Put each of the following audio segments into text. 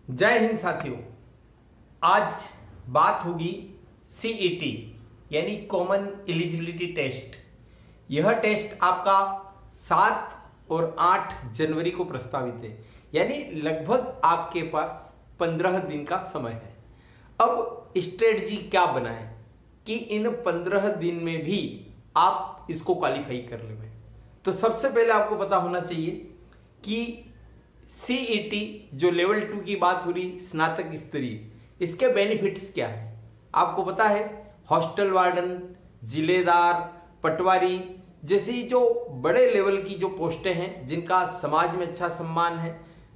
जय हिंद साथियों। आज बात होगी सीईटी यानी कॉमन एलिजिबिलिटी टेस्ट। यह टेस्ट आपका 7 और 8 जनवरी को प्रस्तावित है, यानी लगभग आपके पास 15 दिन का समय है। अब स्ट्रेटजी क्या बनाएं कि इन 15 दिन में भी आप इसको क्वालिफाई कर लें। तो सबसे पहले आपको पता होना चाहिए कि सीईटी जो लेवल 2 की बात हो रही, स्नातक स्तरीय, इसके बेनिफिट्स क्या है आपको पता है। हॉस्टल वार्डन, जिलेदार, पटवारी जैसी जो बड़े लेवल की जो पोस्टें हैं जिनका समाज में अच्छा सम्मान है,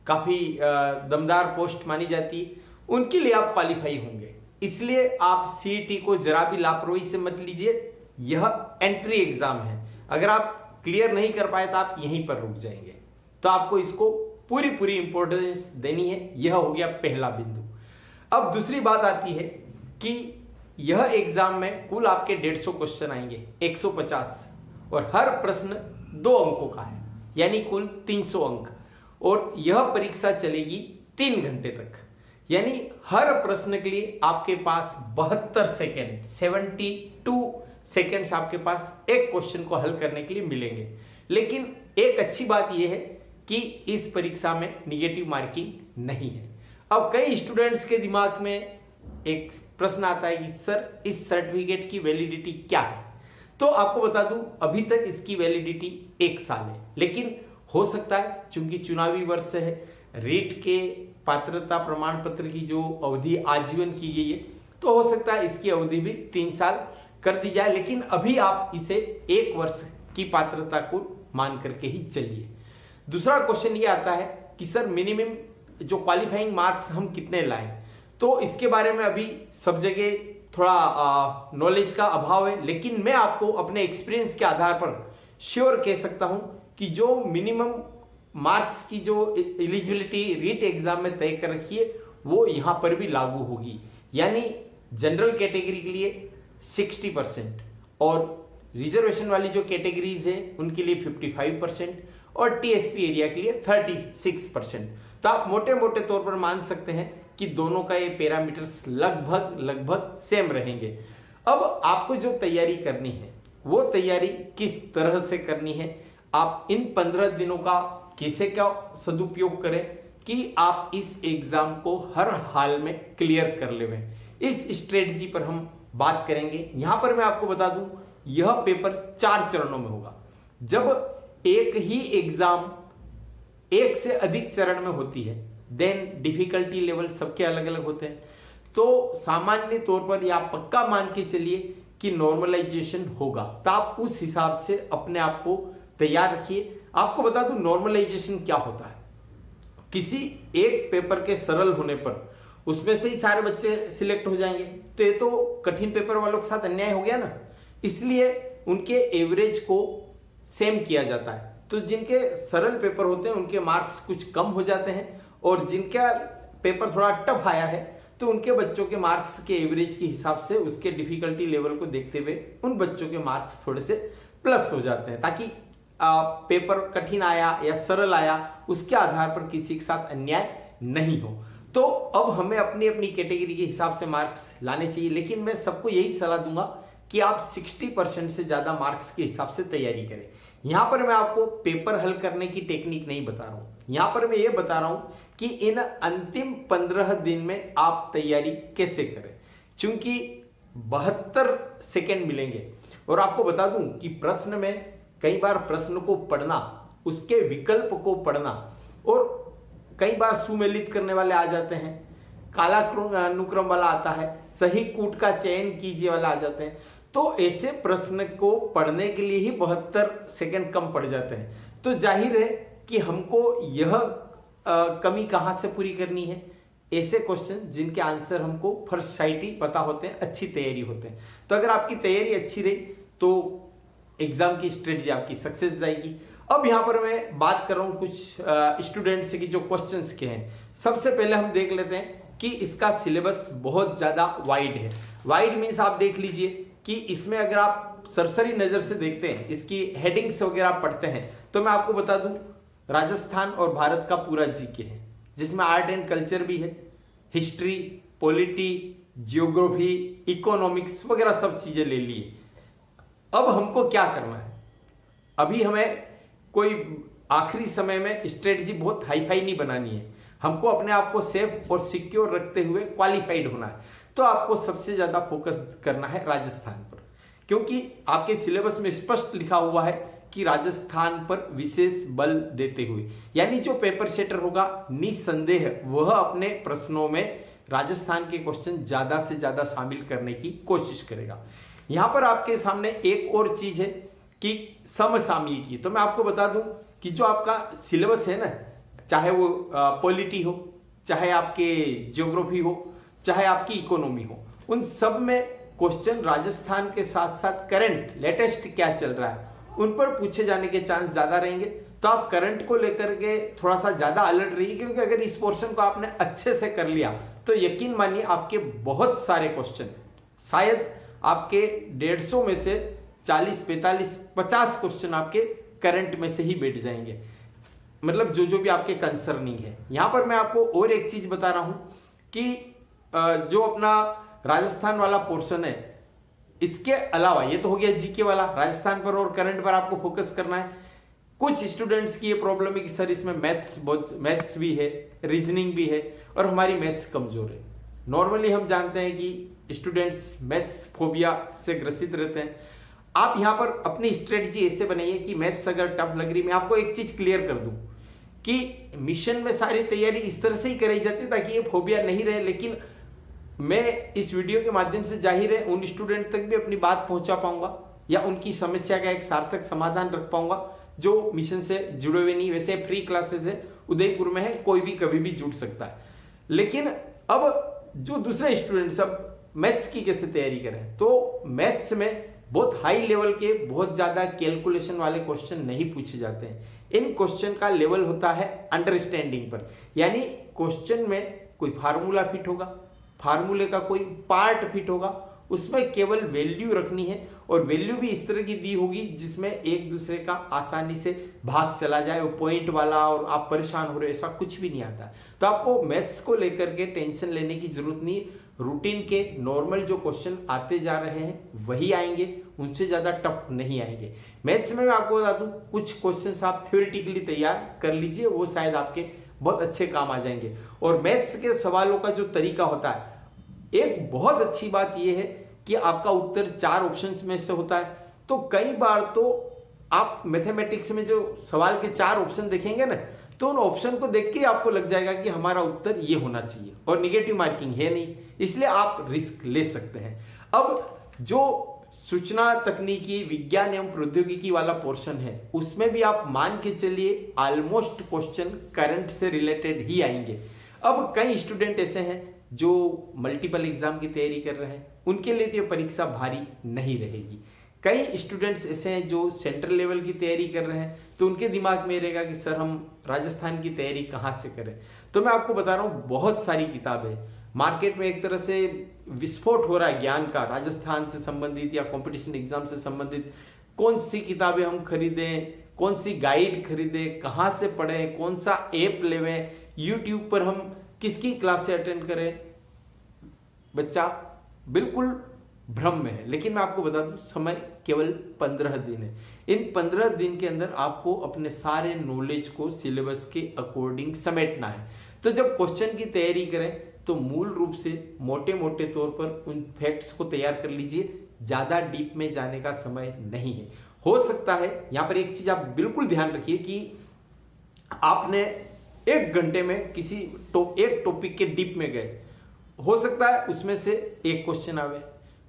काफी दमदार पोस्ट मानी जाती है, उनके लिए आप क्वालिफाई होंगे। इसलिए आप सीईटी को जरा भी लापरवाही से मत लीजिए। यह एंट्री एग्जाम है, अगर आप क्लियर नहीं कर पाए तो आप यहीं पर रुक जाएंगे। तो आपको इसको पूरी इंपॉर्टेंस देनी है। यह हो गया पहला बिंदु। अब दूसरी बात आती है कि यह एग्जाम में कुल आपके 150 क्वेश्चन आएंगे, 150, और हर प्रश्न 2 अंकों का है, यानी कुल 300 अंक। और यह परीक्षा चलेगी 3 घंटे तक, यानी हर प्रश्न के लिए आपके पास 72 सेकेंड, 72 सेकेंड्स आपके पास एक क्वेश्चन को हल करने के लिए मिलेंगे। लेकिन एक अच्छी बात यह है कि इस परीक्षा में निगेटिव मार्किंग नहीं है। अब कई स्टूडेंट्स के दिमाग में एक प्रश्न आता है कि सर इस सर्टिफिकेट की वैलिडिटी क्या है। तो आपको बता दूं, अभी तक इसकी वैलिडिटी 1 साल है, लेकिन हो सकता है चूंकि चुनावी वर्ष है, रीट के पात्रता प्रमाण पत्र की जो अवधि आजीवन की गई है, तो हो सकता है इसकी अवधि भी 3 साल कर दी जाए। लेकिन अभी आप इसे 1 वर्ष की पात्रता को मान करके ही चलिए। दूसरा क्वेश्चन ये आता है कि सर मिनिमम जो क्वालिफाइंग मार्क्स हम कितने लाएं। तो इसके बारे में अभी सब जगह थोड़ा नॉलेज का अभाव है, लेकिन मैं आपको अपने एक्सपीरियंस के आधार पर श्योर कह सकता हूं कि जो मिनिमम मार्क्स की जो एलिजिबिलिटी रीट एग्जाम में तय कर रखी है वो यहां पर भी लागू होगी। यानी जनरल कैटेगरी के लिए 60% और रिजर्वेशन वाली जो कैटेगरीज है उनके लिए 55% और टीएसपी एरिया के लिए 36%। तो आप मोटे मोटे तौर पर मान सकते हैं कि दोनों का ये पैरामीटर्स लगभग सेम रहेंगे। अब आपको जो तैयारी करनी है वो तैयारी किस तरह से करनी है, आप इन 15 दिनों का कैसे क्या सदुपयोग करें कि आप इस एग्जाम को हर हाल में क्लियर कर लें, इस स्ट्रेटजी पर हम बात करेंगे। यहां पर मैं आपको बता दूं, यह पेपर 4 चरणों में होगा। जब एक ही एग्जाम एक से अधिक चरण में होती है, देन डिफिकल्टी लेवल सबके अलग अलग होते हैं। तो सामान्य तौर पर या पक्का मान के चलिए कि नॉर्मलाइजेशन होगा। तो आप उस हिसाब से अपने आप को तैयार रखिए। आपको बता दूं नॉर्मलाइजेशन क्या होता है। किसी एक पेपर के सरल होने पर उसमें से ही सारे बच्चे सिलेक्ट हो जाएंगे, तो ये तो कठिन पेपर वालों के साथ अन्याय हो गया ना। इसलिए उनके एवरेज को सेम किया जाता है। तो जिनके सरल पेपर होते हैं उनके मार्क्स कुछ कम हो जाते हैं, और जिनका पेपर थोड़ा टफ आया है तो उनके बच्चों के मार्क्स के एवरेज के हिसाब से उसके डिफिकल्टी लेवल को देखते हुए उन बच्चों के मार्क्स थोड़े से प्लस हो जाते हैं, ताकि पेपर कठिन आया या सरल आया उसके आधार पर किसी के साथ अन्याय नहीं हो। तो अब हमें अपनी अपनी कैटेगरी के हिसाब से मार्क्स लाने चाहिए, लेकिन मैं सबको यही सलाह दूंगा कि आप 60% से ज्यादा मार्क्स के हिसाब से तैयारी करें। यहां पर मैं आपको पेपर हल करने की टेक्निक नहीं बता रहा हूं, यहां पर मैं ये बता रहा हूं कि इन अंतिम 15 दिन में आप तैयारी कैसे करें। चूंकि 72 सेकेंड मिलेंगे, और आपको बता दूं कि प्रश्न में कई बार प्रश्न को पढ़ना, उसके विकल्प को पढ़ना, और कई बार सुमेलित करने वाले आ जाते हैं, काला अनुक्रम वाला आता है, सही कूट का चयन कीजिए वाला आ जाते हैं। तो ऐसे प्रश्न को पढ़ने के लिए ही 72 सेकेंड कम पड़ जाते हैं। तो जाहिर है कि हमको यह कमी कहां से पूरी करनी है, ऐसे क्वेश्चन जिनके आंसर हमको फर्स्ट साइट ही पता होते हैं, अच्छी तैयारी होते हैं। तो अगर आपकी तैयारी अच्छी रही तो एग्जाम की स्ट्रेटजी आपकी सक्सेस जाएगी। अब यहां पर मैं बात कर रहा हूं कुछ स्टूडेंट्स की जो क्वेश्चंस के हैं। सबसे पहले हम देख लेते हैं कि इसका सिलेबस बहुत ज्यादा वाइड है। वाइड मीन्स आप देख लीजिए कि इसमें अगर आप सरसरी नजर से देखते हैं, इसकी हेडिंग्स वगैरह पढ़ते हैं, तो मैं आपको बता दूं राजस्थान और भारत का पूरा जीके है। जिसमें आर्ट एंड कल्चर भी है, हिस्ट्री, पॉलिटी, जियोग्राफी, इकोनॉमिक्स वगैरह सब चीजें ले लिए। अब हमको क्या करना है, अभी हमें कोई आखिरी समय में स्ट्रेटजी बहुत हाई फाई नहीं बनानी है, हमको अपने आप को सेफ और सिक्योर रखते हुए क्वालिफाइड होना है। तो आपको सबसे ज्यादा फोकस करना है राजस्थान पर, क्योंकि आपके सिलेबस में स्पष्ट लिखा हुआ है कि राजस्थान पर विशेष बल देते हुए, यानी जो पेपर सेटर होगा निस्संदेह वह अपने प्रश्नों में राजस्थान के क्वेश्चन ज्यादा से ज्यादा शामिल करने की कोशिश करेगा। यहां पर आपके सामने एक और चीज है कि समसामयिकी। तो मैं आपको बता दूं कि जो आपका सिलेबस है ना, चाहे वो पॉलिटी हो, चाहे आपके ज्योग्राफी हो, चाहे आपकी इकोनॉमी हो, उन सब में क्वेश्चन राजस्थान के साथ साथ करंट लेटेस्ट क्या चल रहा है उन पर पूछे जाने के चांस ज्यादा रहेंगे। तो आप करंट को लेकर के थोड़ा सा ज्यादा अलर्ट रहिए, क्योंकि अगर इस पोर्शन को आपने अच्छे से कर लिया तो यकीन मानिए आपके बहुत सारे क्वेश्चन, शायद आपके 150 में से 40, 45, 50 क्वेश्चन आपके करंट में से ही बैठ जाएंगे, मतलब जो भी आपके कंसर्निंग है। यहां पर मैं आपको और एक चीज बता रहा हूं कि जो अपना राजस्थान वाला पोर्शन है, इसके अलावा ये तो हो गया जीके वाला, राजस्थान पर और करंट पर आपको फोकस करना है। कुछ स्टूडेंट्स की ये प्रॉब्लम है कि सर इसमें मैथ्स भी है, रीजनिंग भी है और हमारी मैथ्स कमजोर है। नॉर्मली हम जानते हैं कि स्टूडेंट्स मैथ्स फोबिया से ग्रसित रहते हैं। आप यहां पर अपनी स्ट्रेटजी ऐसे बनाइए कि मैथ्स अगर टफ लग रही, मैं आपको एक चीज क्लियर कर दूं कि मिशन में सारी तैयारी इस तरह से ही कराई जाती है ताकि ये फोबिया नहीं रहे, लेकिन मैं इस वीडियो के माध्यम से जाहिर है उन स्टूडेंट तक भी अपनी बात पहुंचा पाऊंगा या उनकी समस्या का एक सार्थक समाधान रख पाऊंगा जो मिशन से जुड़े हुए नहीं। वैसे फ्री क्लासेस है, उदयपुर में है, कोई भी कभी भी जुड़ सकता है। लेकिन अब जो दूसरे स्टूडेंट्स अब मैथ्स की कैसे तैयारी करें, तो मैथ्स में बहुत हाई लेवल के बहुत ज्यादा कैलकुलेशन वाले क्वेश्चन नहीं पूछे जाते हैं। इन क्वेश्चन का लेवल होता है अंडरस्टैंडिंग पर, यानी क्वेश्चन में कोई फार्मूला फिट होगा, फार्मूले का कोई पार्ट फिट होगा, उसमें केवल वैल्यू रखनी है और वैल्यू भी इस तरह की दी होगी जिसमें एक दूसरे का आसानी से भाग चला जाए, वो पॉइंट वाला और आप परेशान हो रहे, ऐसा कुछ भी नहीं आता। तो आपको मैथ्स को लेकर के टेंशन लेने की जरूरत नहीं। रूटीन के नॉर्मल जो क्वेश्चन आते जा रहे हैं वही आएंगे, उनसे ज्यादा टफ नहीं आएंगे। मैथ्स में मैं आपको बता दूं कुछ क्वेश्चंस आप थ्योरेटिकली तैयार कर लीजिए, वो शायद आपके बहुत अच्छे काम आ जाएंगे। और मैथ्स के सवालों का जो तरीका होता है, एक बहुत अच्छी बात यह है कि आपका उत्तर 4 ऑप्शंस में से होता है। तो कई बार तो आप मैथमेटिक्स में जो सवाल के 4 ऑप्शन देखेंगे ना, तो उन ऑप्शन को देख के आपको लग जाएगा कि हमारा उत्तर ये होना चाहिए और निगेटिव मार्किंग है नहीं, इसलिए आप रिस्क ले सकते हैं। अब जो सूचना तकनीकी, विज्ञान एवं प्रौद्योगिकी वाला पोर्शन है, उसमें भी आप मान के चलिए ऑलमोस्ट क्वेश्चन करंट से रिलेटेड ही आएंगे। अब कई स्टूडेंट ऐसे हैं जो मल्टीपल एग्जाम की तैयारी कर रहे हैं, उनके लिए तो परीक्षा भारी नहीं रहेगी। कई स्टूडेंट्स ऐसे हैं जो सेंट्रल लेवल की तैयारी कर रहे हैं, तो उनके दिमाग में रहेगा कि सर हम राजस्थान की तैयारी कहाँ से करें। तो मैं आपको बता रहा हूँ बहुत सारी किताबें मार्केट में एक तरह से विस्फोट हो रहा है ज्ञान का, राजस्थान से संबंधित या कंपटीशन एग्जाम से संबंधित। कौन सी किताबें हम खरीदें, कौन सी गाइड खरीदें, कहाँ से पढ़ें, कौन सा ऐप लेवें, यूट्यूब पर हम किसकी क्लास से अटेंड करें, बच्चा बिल्कुल भ्रम में है। लेकिन मैं आपको बता दूं समय केवल 15 दिन है। इन 15 दिन के अंदर आपको अपने सारे नॉलेज को सिलेबस के अकॉर्डिंग समेटना है। तो जब क्वेश्चन की तैयारी करें तो मूल रूप से मोटे मोटे तौर पर उन फैक्ट्स को तैयार कर लीजिए, ज्यादा डीप में जाने का समय नहीं है। हो सकता है यहां पर एक चीज आप बिल्कुल ध्यान रखिए कि आपने 1 घंटे में एक टॉपिक के डीप में गए, हो सकता है उसमें से एक क्वेश्चन आवे।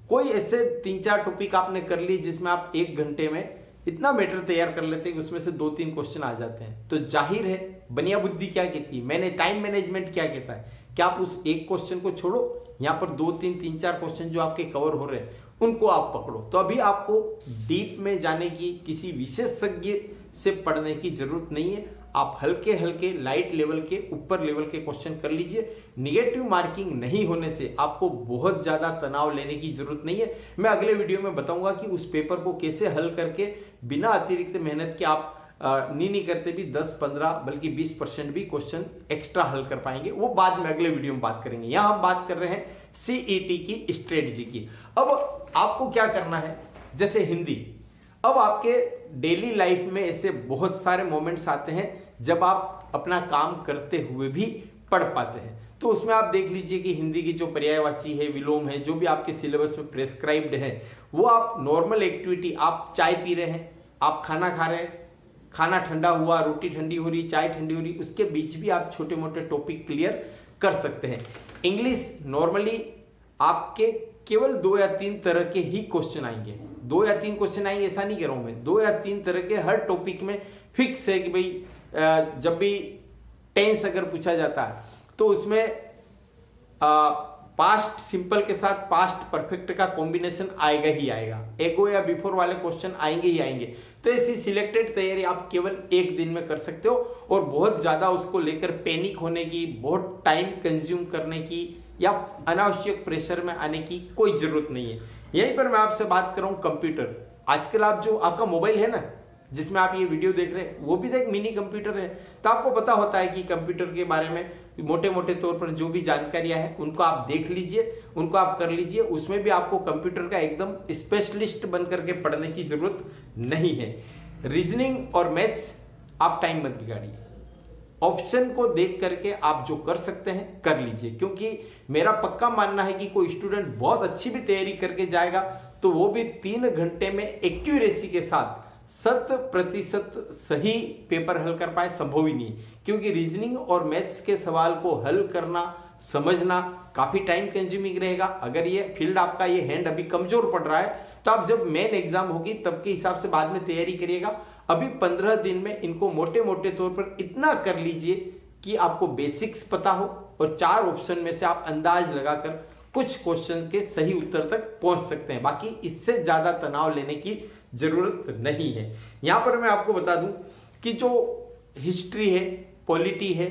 कोई ऐसे 3-4 टॉपिक आपने कर लिए जिसमें आप 1 घंटे में इतना मैटर तैयार कर लेते हैं कि उसमें से 2-3 क्वेश्चन आ जाते हैं। तो जाहिर है बनिया बुद्धि क्या कहती है, मैंने टाइम मैनेजमेंट क्या कहता है, क्या आप उस एक क्वेश्चन को छोड़ो, यहाँ पर 2-3-4 क्वेश्चन जो आपके कवर हो रहे हैं उनको आप पकड़ो। तो अभी आपको डीप में जाने की, किसी विशेषज्ञ से पढ़ने की जरूरत नहीं है। आप हल्के हल्के लाइट लेवल के, ऊपर लेवल के क्वेश्चन कर लीजिए। निगेटिव मार्किंग नहीं होने से आपको बहुत ज्यादा तनाव लेने की जरूरत नहीं है। मैं अगले वीडियो में बताऊंगा कि उस पेपर को कैसे हल करके बिना अतिरिक्त मेहनत के आप नहीं करते भी 10-15 बल्कि 20% भी क्वेश्चन एक्स्ट्रा हल कर पाएंगे। वो बाद में अगले वीडियो में बात करेंगे। यहां हम बात कर रहे हैं सीईटी की स्ट्रेटजी की। अब आपको क्या करना है, जैसे हिंदी, अब आपके डेली लाइफ में ऐसे बहुत सारे मोमेंट्स आते हैं जब आप अपना काम करते हुए भी पढ़ पाते हैं। तो उसमें आप देख लीजिए कि हिंदी की जो पर्यायवाची है, विलोम है, जो भी आपके सिलेबस में प्रेस्क्राइब्ड है, वो आप नॉर्मल एक्टिविटी, आप चाय पी रहे हैं, आप खाना खा रहे हैं, खाना ठंडा हुआ, रोटी ठंडी हो रही, चाय ठंडी हो रही, उसके बीच भी आप छोटे मोटे टॉपिक क्लियर कर सकते हैं। इंग्लिश नॉर्मली आपके केवल 2 या 3 तरह के ही क्वेश्चन आएंगे, 2 या 3 क्वेश्चन आएंगे ऐसा नहीं कह रहा हूं मैं, 2 या 3 तरह के हर टॉपिक में फिक्स है कि भाई जब भी टेंस अगर पूछा जाता है तो उसमें पास्ट सिंपल के साथ पास्ट परफेक्ट का कॉम्बिनेशन आएगा ही आएगा, एगो या बिफोर वाले क्वेश्चन आएंगे ही आएंगे। तो ऐसी सिलेक्टेड तैयारी आप केवल एक दिन में कर सकते हो और बहुत ज्यादा उसको लेकर पैनिक होने की, बहुत टाइम कंज्यूम करने की या अनावश्यक प्रेशर में आने की कोई जरूरत नहीं है। यहीं पर मैं आपसे बात कर रहा हूं कंप्यूटर। आजकल आप जो आपका मोबाइल है ना, जिसमें आप ये वीडियो देख रहे हैं, वो भी तो एक मिनी कंप्यूटर है। तो आपको पता होता है कि कंप्यूटर के बारे में मोटे मोटे तौर पर जो भी जानकारियां हैं उनको आप देख लीजिए, उनको आप कर लीजिए। उसमें भी आपको कंप्यूटर का एकदम स्पेशलिस्ट बन करके पढ़ने की जरूरत नहीं है। रीजनिंग और मैथ्स आप टाइम मत बिगाड़िए, ऑप्शन को देख करके आप जो कर सकते हैं कर लीजिए, क्योंकि मेरा पक्का मानना है कि कोई स्टूडेंट बहुत अच्छी भी तैयारी करके जाएगा तो वो भी 3 घंटे में एक्यूरेसी के साथ 100% सही पेपर हल कर पाए, संभव ही नहीं। क्योंकि रीजनिंग और मैथ्स के सवाल को हल करना, समझना काफी टाइम कंज्यूमिंग रहेगा। अगर ये फील्ड आपका, ये हैंड अभी कमजोर पड़ रहा है, तो आप जब मेन एग्जाम होगी तब के हिसाब से बाद में तैयारी करिएगा। अभी 15 दिन में इनको मोटे मोटे तौर पर इतना कर लीजिए कि आपको बेसिक्स पता हो और 4 ऑप्शन में से आप अंदाज लगाकर कुछ क्वेश्चन के सही उत्तर तक पहुंच सकते हैं। बाकी इससे ज्यादा तनाव लेने की जरूरत नहीं है। यहां पर मैं आपको बता दूं कि जो हिस्ट्री है, पॉलिटी है,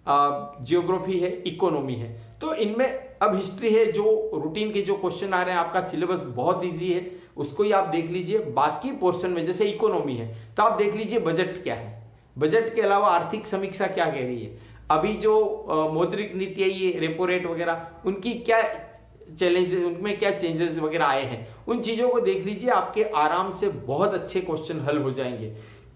जियोग्राफी है, इकोनॉमी है, तो इनमें अब हिस्ट्री है, जो रूटीन के जो क्वेश्चन आ रहे हैं, आपका सिलेबस बहुत इजी है, उसको ही आप देख लीजिए। बाकी पोर्शन में जैसे इकोनॉमी है तो आप देख लीजिए बजट क्या है, बजट के अलावा आर्थिक समीक्षा क्या कह रही है, अभी जो मौद्रिक नीति है, ये रेपो रेट वगैरह, उनकी क्या चैलेंजेस, उनमें क्या चेंजेस वगैरह आए हैं, उन चीजों को देख लीजिए। आपके आराम से बहुत अच्छे क्वेश्चन हल हो जाएंगे।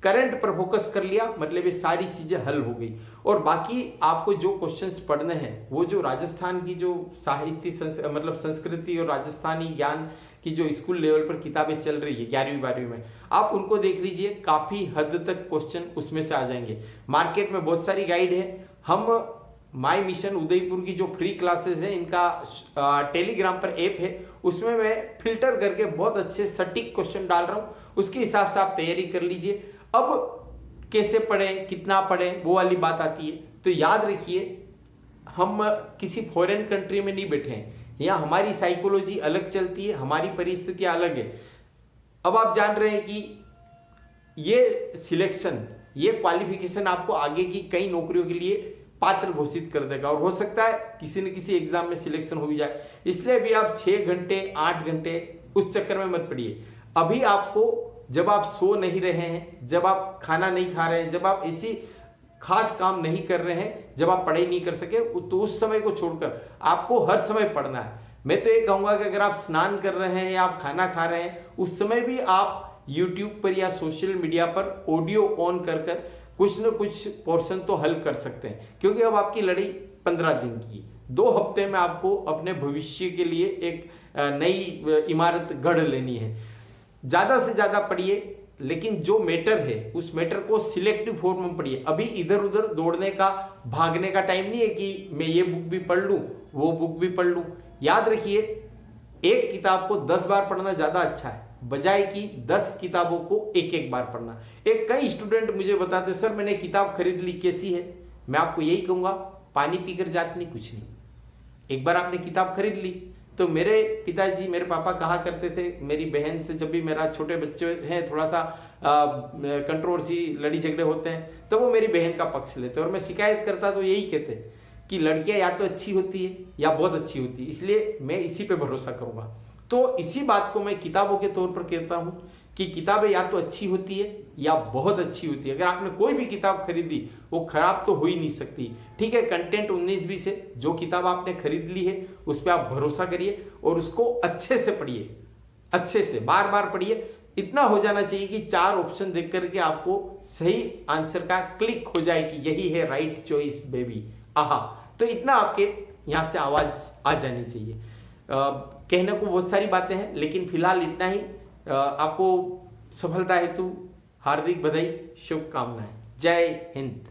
करंट पर फोकस कर लिया मतलब ये सारी चीजें हल हो गई। और बाकी आपको जो क्वेश्चंस पढ़ने हैं, वो जो राजस्थान की जो साहित्य मतलब संस्कृति और राजस्थानी ज्ञान की जो स्कूल लेवल पर किताबें चल रही है 11वीं 12वीं में, आप उनको देख लीजिए, काफी हद तक क्वेश्चन उसमें से आ जाएंगे। मार्केट में बहुत सारी गाइड है। हम माई मिशन उदयपुर की जो फ्री क्लासेस है, इनका टेलीग्राम पर ऐप है, उसमें मैं फिल्टर करके बहुत अच्छे सटीक क्वेश्चन डाल रहा हूं, उसके हिसाब से आप तैयारी कर लीजिए। अब कैसे पढ़ें, कितना पढ़ें, वो वाली बात आती है। तो याद रखिए, हम किसी फॉरेन कंट्री में नहीं बैठे हैं, यहाँ हमारी साइकोलॉजी अलग चलती है, हमारी परिस्थितियां अलग है। अब आप जान रहे हैं कि ये सिलेक्शन, ये क्वालिफिकेशन आपको आगे की कई नौकरियों के लिए पात्र घोषित कर देगा, और हो सकता है किसी न किसी एग्जाम में सिलेक्शन हो भी जाए। इसलिए भी आप 6 घंटे 8 घंटे उस चक्कर में मत पड़िए। अभी आपको, जब आप सो नहीं रहे हैं, जब आप खाना नहीं खा रहे हैं, जब आप इसी खास काम नहीं कर रहे हैं, जब आप पढ़ाई नहीं कर सके, तो उस समय को छोड़कर आपको हर समय पढ़ना है। मैं तो ये कहूंगा कि अगर आप स्नान कर रहे हैं या आप खाना खा रहे हैं, उस समय भी आप यूट्यूब पर या सोशल मीडिया पर ऑडियो ऑन कर कुछ न कुछ पोर्शन तो हल कर सकते हैं। क्योंकि अब आपकी लड़ाई 15 दिन की, 2 हफ्ते में आपको अपने भविष्य के लिए एक नई इमारत गढ़ लेनी है। ज्यादा से ज्यादा पढ़िए, लेकिन जो मैटर है उस मैटर को सिलेक्टिव फॉर्म में पढ़िए। अभी इधर उधर दौड़ने का, भागने का टाइम नहीं है कि मैं ये बुक भी पढ़ लूं, वो बुक भी पढ़ लूं। याद रखिए, एक किताब को 10 बार पढ़ना ज्यादा अच्छा है, बजाय कि 10 किताबों को एक बार पढ़ना। कई स्टूडेंट मुझे बताते, सर मैंने किताब खरीद ली, कैसी है? मैं आपको यही कहूंगा, पानी पीकर जाती नहीं, कुछ नहीं। एक बार आपने किताब खरीद ली, तो मेरे पिताजी, मेरे पापा कहा करते थे मेरी बहन से, जब भी मेरा छोटे बच्चे हैं, थोड़ा सा कंट्रोवर्सी, लड़ी झगड़े होते हैं, तो वो मेरी बहन का पक्ष लेते, और मैं शिकायत करता तो यही कहते कि लड़कियां या तो अच्छी होती है या बहुत अच्छी होती है, इसलिए मैं इसी पे भरोसा करूंगा। तो इसी बात को मैं किताबों के तौर पर कहता हूं कि किताबें या तो अच्छी होती है या बहुत अच्छी होती है। अगर आपने कोई भी किताब खरीदी वो खराब तो हो ही नहीं सकती। ठीक है, कंटेंट 19-20 है, जो किताब आपने खरीद ली है उस पर आप भरोसा करिए और उसको अच्छे से पढ़िए, अच्छे से बार बार पढ़िए। इतना हो जाना चाहिए कि 4 ऑप्शन देख करके आपको सही आंसर का क्लिक हो जाए कि यही है राइट चॉइस बेबी, आहा। तो इतना आपके यहां से आवाज आ जानी चाहिए। कहने को बहुत सारी बातें हैं, लेकिन फिलहाल इतना ही। आपको सफलता हेतु हार्दिक बधाई, शुभकामनाएं। जय हिंद।